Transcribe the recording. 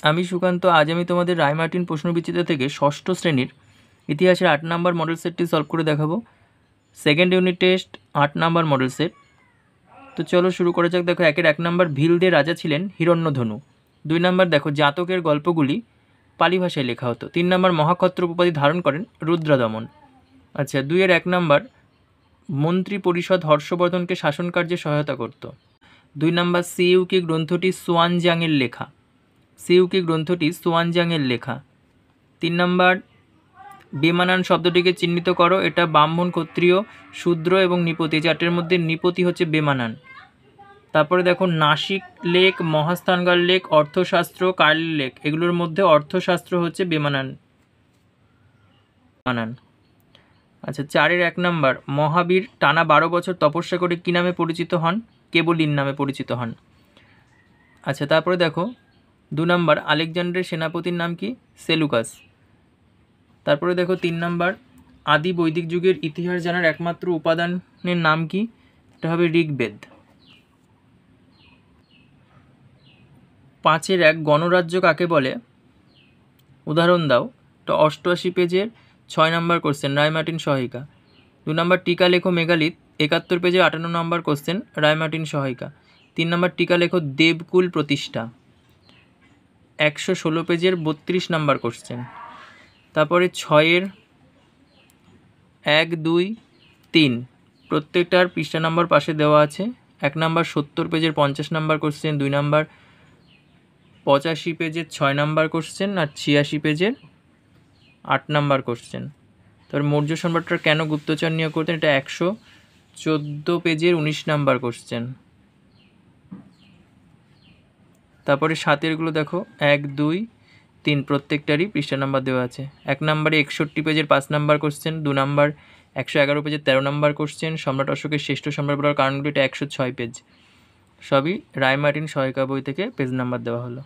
আমি সুকান্ত। আজ আমি তোমাদের রায়মার্টিন প্রশ্নবিচিত্রা থেকে ষষ্ঠ শ্রেণীর ইতিহাসের 8 নম্বর মডেল সেটটি সলভ করে দেখাবো। সেকেন্ড ইউনিট টেস্ট 8 নম্বর মডেল সেট। তো চলো শুরু করা যাক। দেখো, 1 নম্বর ভিলদের রাজা ছিলেন হিরণ্যধনু। 2 নম্বর দেখো জাতকের গল্পগুলি পালি ভাষায় লেখা হতো। 3 নম্বর মহাক্ষত্র উপাধি ধারণ করেন রুদ্রদমন। আচ্ছা, 2-এর 1 নম্বর মন্ত্রী পরিষদ হর্ষবর্ধনকে শাসন কার্যে সহায়তা করত। 2 নম্বর সিইউকি গ্রন্থটি সুয়ানজাংয়ের লেখা। সিইউকি গ্রন্থটি সুয়ানজাংয়ের লেখা। 3 নম্বর বেমানান শব্দটিকে চিহ্নিত করো। এটা ব্রাহ্মণ, ক্ষত্রিয়, শূদ্র এবং নৃপতি। 4টের মধ্যে নৃপতি হচ্ছে বেমানান। তারপরে দেখো নাসিক লেক, মহাস্থানগড় লেক, অর্থশাস্ত্র, কার্লি লেক। এগুলোর মধ্যে অর্থশাস্ত্র হচ্ছে বেমানান। আচ্ছা, 4-এর 1 নম্বর মহাবীর টানা 12 বছর তপস্যা করে কী নামে পরিচিত হন? কেবলিন নামে পরিচিত হন। আচ্ছা, তারপরে দেখো 2 নম্বর আলেকজান্ডারের সেনাপতির নাম কি? সেলুকাস। তারপরে দেখো 3 নম্বর আদি বৈদিক যুগের ইতিহাস জানার একমাত্র উপাদানের নাম কি? এটা হবে ঋগ্বেদ। 5-এর 1 গণরাজ্য কাকে বলে? উদাহরণ দাও। তো 88 পেজের 6 নম্বর কোশ্চেন, রায়মার্টিন সহায়িকা। 2 নম্বর টিকা লেখো মেগালিথ, 71 পেজের 58 নম্বর কোশ্চেন, রায়মার্টিন সহায়িকা। 3 নম্বর টিকা লেখো দেবকুল প্রতিষ্ঠা, 116 পেজের 32 নম্বর কোশ্চেন। তারপরে 6-এর 1, 2, 3 প্রত্যেকটার পৃষ্ঠা নম্বর পাশে দেওয়া আছে। 1 নম্বর 70 পেজের 50 নম্বর কোশ্চেন, 2 নম্বর 85 পেজের 6 নম্বর কোশ্চেন, আর 86 পেজের 8 নম্বর কোশ্চেন। তারপর মৌর্য সম্রাটরা কেন গুপ্তচর নিয়োগ করতেন? এটা 114 পেজের 19 নম্বর কোশ্চেন। তারপরে 7-এরগুলো দেখো 1, 2, 3 প্রত্যেকটারই পৃষ্ঠা নাম্বার দেওয়া আছে। 1 নম্বরে 61 পেজের 5 নম্বর কোশ্চেন, 2 নম্বর 111 পেজের 13 নম্বর কোশ্চেন, সম্রাট অশোকের শ্রেষ্ঠ সম্রাট বলার কারণগুলো, এটা 106 পেজ। সবই রায়মার্টিন সহায়িকা বই থেকে পেজ নাম্বার দেওয়া হলো।